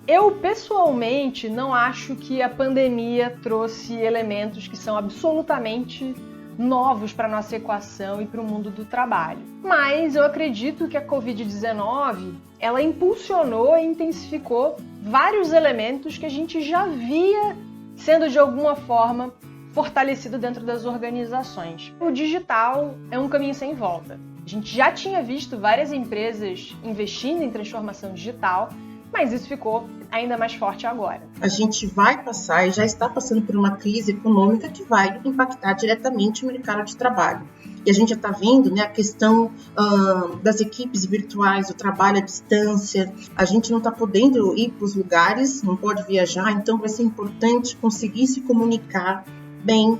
Eu, pessoalmente, não acho que a pandemia trouxe elementos que são absolutamente novos para a nossa equação e para o mundo do trabalho. Mas eu acredito que a Covid-19, ela impulsionou e intensificou vários elementos que a gente já via sendo, de alguma forma, fortalecido dentro das organizações. O digital é um caminho sem volta. A gente já tinha visto várias empresas investindo em transformação digital, mas isso ficou ainda mais forte agora. A gente vai passar e já está passando por uma crise econômica que vai impactar diretamente o mercado de trabalho. E a gente já está vendo, né, a questão das equipes virtuais, o trabalho à distância. A gente não está podendo ir para os lugares, não pode viajar, então vai ser importante conseguir se comunicar bem,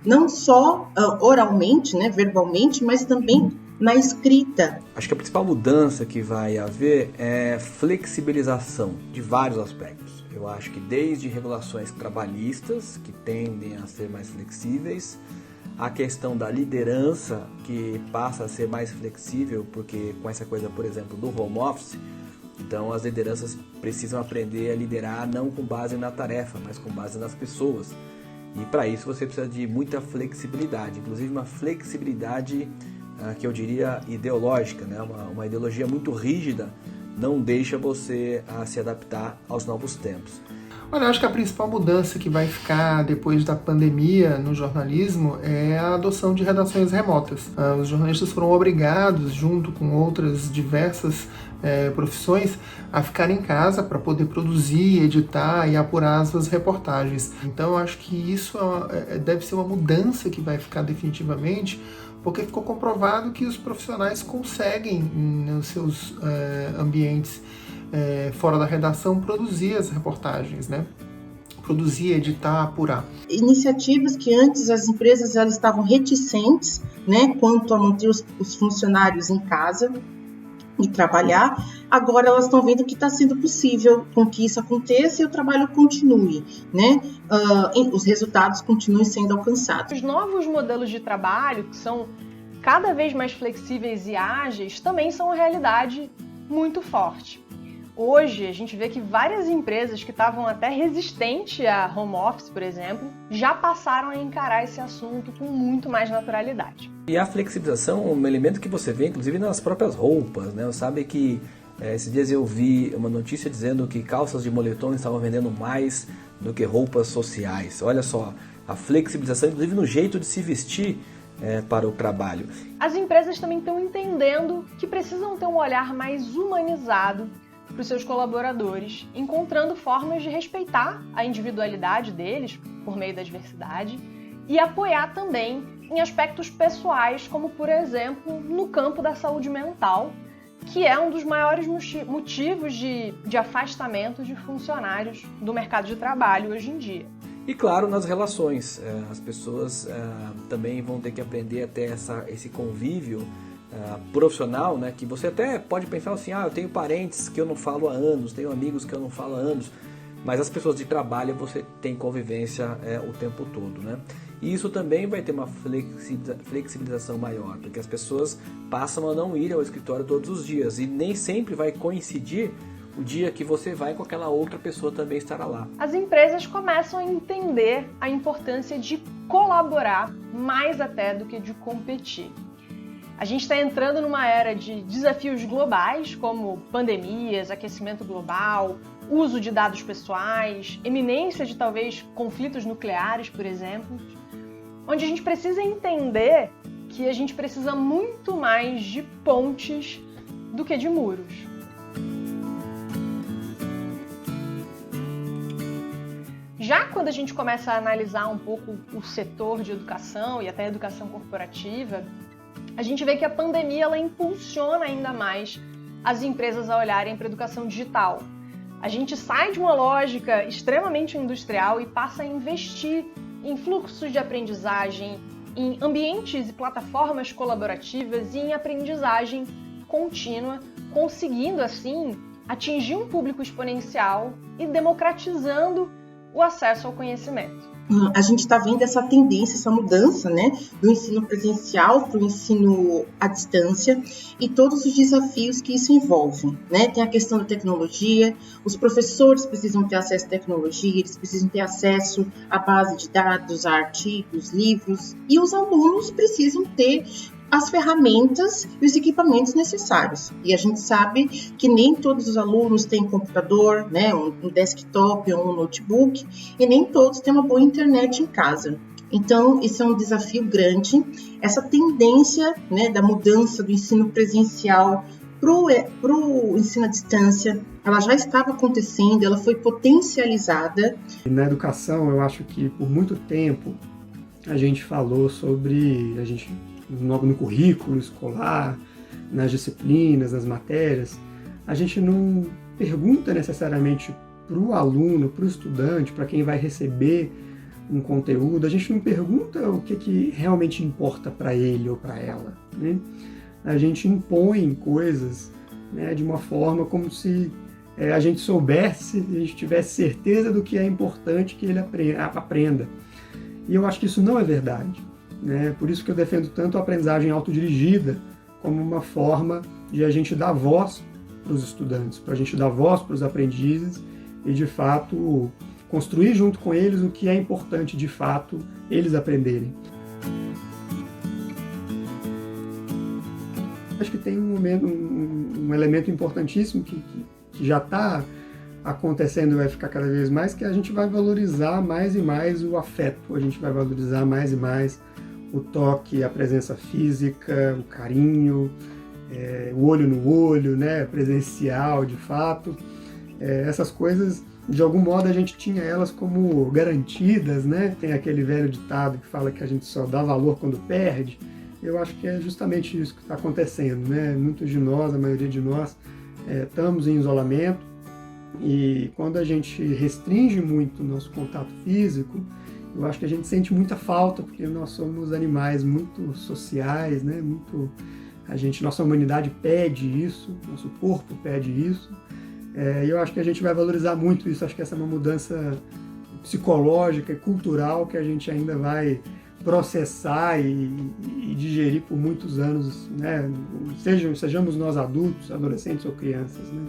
não só oralmente, né, verbalmente, mas também na escrita. Acho que a principal mudança que vai haver é flexibilização de vários aspectos. Eu acho que desde regulações trabalhistas, que tendem a ser mais flexíveis, a questão da liderança, que passa a ser mais flexível, porque com essa coisa, por exemplo, do home office, então as lideranças precisam aprender a liderar não com base na tarefa, mas com base nas pessoas. E para isso você precisa de muita flexibilidade, inclusive uma flexibilidade que eu diria ideológica, né? Uma ideologia muito rígida não deixa você se adaptar aos novos tempos. Olha, eu acho que a principal mudança que vai ficar depois da pandemia no jornalismo é a adoção de redações remotas. Os jornalistas foram obrigados, junto com outras diversas profissões, a ficar em casa para poder produzir, editar e apurar as suas reportagens. Então, eu acho que isso deve ser uma mudança que vai ficar definitivamente, porque ficou comprovado que os profissionais conseguem, nos seus ambientes fora da redação, produzir as reportagens, né? Produzir, editar, apurar. Iniciativas que antes as empresas elas estavam reticentes, né, quanto a manter os funcionários em casa e trabalhar, agora elas estão vendo que está sendo possível com que isso aconteça e o trabalho continue, né? Os resultados continuem sendo alcançados. Os novos modelos de trabalho, que são cada vez mais flexíveis e ágeis, também são uma realidade muito forte. Hoje, a gente vê que várias empresas que estavam até resistentes a home office, por exemplo, já passaram a encarar esse assunto com muito mais naturalidade. E a flexibilização é um elemento que você vê, inclusive, nas próprias roupas, né? Sabe que esses dias eu vi uma notícia dizendo que calças de moletom estavam vendendo mais do que roupas sociais. Olha só, a flexibilização, inclusive, no jeito de se vestir para o trabalho. As empresas também estão entendendo que precisam ter um olhar mais humanizado para os seus colaboradores, encontrando formas de respeitar a individualidade deles por meio da diversidade e apoiar também em aspectos pessoais, como, por exemplo, no campo da saúde mental, que é um dos maiores motivos de afastamento de funcionários do mercado de trabalho hoje em dia. E claro, nas relações, as pessoas também vão ter que aprender a ter esse convívio profissional, né, que você até pode pensar assim, eu tenho parentes que eu não falo há anos, tenho amigos que eu não falo há anos, mas as pessoas de trabalho você tem convivência o tempo todo, né? E isso também vai ter uma flexibilização maior, porque as pessoas passam a não ir ao escritório todos os dias e nem sempre vai coincidir o dia que você vai com aquela outra pessoa também estará lá. As empresas começam a entender a importância de colaborar mais até do que de competir. A gente está entrando numa era de desafios globais, como pandemias, aquecimento global, uso de dados pessoais, eminência de talvez conflitos nucleares, por exemplo, onde a gente precisa entender que a gente precisa muito mais de pontes do que de muros. Já quando a gente começa a analisar um pouco o setor de educação e até a educação corporativa, a gente vê que a pandemia ela impulsiona ainda mais as empresas a olharem para a educação digital. A gente sai de uma lógica extremamente industrial e passa a investir em fluxos de aprendizagem, em ambientes e plataformas colaborativas e em aprendizagem contínua, conseguindo assim atingir um público exponencial e democratizando o acesso ao conhecimento. a gente está vendo essa tendência, essa mudança, né, do ensino presencial para o ensino à distância e todos os desafios que isso envolve, né? Tem a questão da tecnologia, os professores precisam ter acesso à tecnologia, eles precisam ter acesso à base de dados, a artigos, livros, e os alunos precisam ter as ferramentas e os equipamentos necessários. E a gente sabe que nem todos os alunos têm computador, né, um desktop ou um notebook, e nem todos têm uma boa internet em casa. Então, isso é um desafio grande. Essa tendência, né, da mudança do ensino presencial para o ensino à distância, ela já estava acontecendo, ela foi potencializada. Na educação, eu acho que por muito tempo a gente falou sobre... no currículo escolar, nas disciplinas, nas matérias, a gente não pergunta necessariamente para o aluno, para o estudante, para quem vai receber um conteúdo, a gente não pergunta o que realmente importa para ele ou para ela, né? A gente impõe coisas, né, de uma forma como se a gente soubesse, a gente tivesse certeza do que é importante que ele aprenda. E eu acho que isso não é verdade. Por isso que eu defendo tanto a aprendizagem autodirigida como uma forma de a gente dar voz para os estudantes, para a gente dar voz para os aprendizes e, de fato, construir junto com eles o que é importante, de fato, eles aprenderem. Acho que tem um elemento importantíssimo que já está acontecendo e vai ficar cada vez mais, que a gente vai valorizar mais e mais o afeto, a gente vai valorizar mais e mais o toque, a presença física, o carinho, o olho no olho, né, presencial, de fato. Essas coisas, de algum modo, a gente tinha elas como garantidas, né? Tem aquele velho ditado que fala que a gente só dá valor quando perde. Eu acho que é justamente isso que está acontecendo, né? Muitos de nós, a maioria de nós, estamos em isolamento, e quando a gente restringe muito o nosso contato físico, eu acho que a gente sente muita falta, porque nós somos animais muito sociais, né? Nossa humanidade pede isso, nosso corpo pede isso, e eu acho que a gente vai valorizar muito isso. Acho que essa é uma mudança psicológica e cultural que a gente ainda vai processar e digerir por muitos anos, né? Sejamos nós adultos, adolescentes ou crianças, né?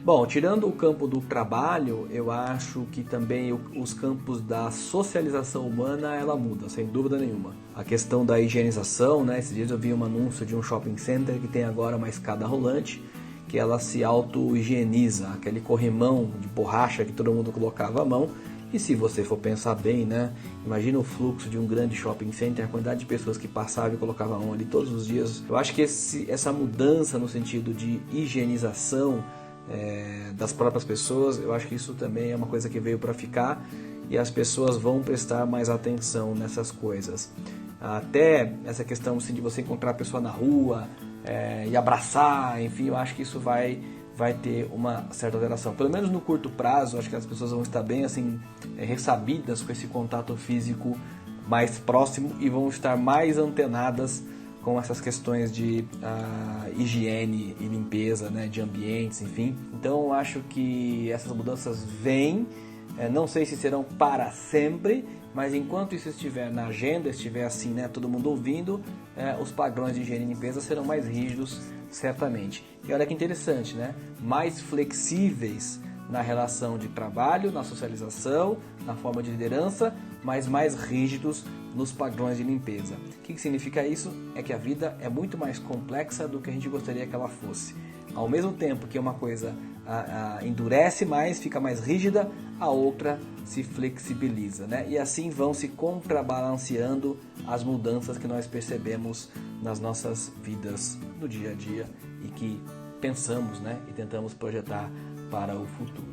Bom, tirando o campo do trabalho, eu acho que também os campos da socialização humana, ela muda, sem dúvida nenhuma. A questão da higienização, né? Esses dias eu vi um anúncio de um shopping center que tem agora uma escada rolante, que ela se auto-higieniza, aquele corrimão de borracha que todo mundo colocava à mão. E se você for pensar bem, né? Imagina o fluxo de um grande shopping center, a quantidade de pessoas que passavam e colocavam a mão ali todos os dias. Eu acho que essa mudança no sentido de higienização das próprias pessoas, eu acho que isso também é uma coisa que veio para ficar, e as pessoas vão prestar mais atenção nessas coisas. Até essa questão assim, de você encontrar a pessoa na rua e abraçar, enfim, eu acho que isso vai ter uma certa alteração. Pelo menos no curto prazo, eu acho que as pessoas vão estar bem assim, ressabidas com esse contato físico mais próximo e vão estar mais antenadas com essas questões de higiene e limpeza, né, de ambientes, enfim. Então eu acho que essas mudanças vêm, não sei se serão para sempre, mas enquanto isso estiver na agenda, estiver assim, né, todo mundo ouvindo, os padrões de higiene e limpeza serão mais rígidos, certamente. E olha que interessante, né? Mais flexíveis na relação de trabalho, na socialização, na forma de liderança, mas mais rígidos nos padrões de limpeza. O que significa isso? É que a vida é muito mais complexa do que a gente gostaria que ela fosse. Ao mesmo tempo que uma coisa endurece mais, fica mais rígida, a outra se flexibiliza, né? E assim vão se contrabalanceando as mudanças que nós percebemos nas nossas vidas no dia a dia e que pensamos, né, e tentamos projetar para o futuro.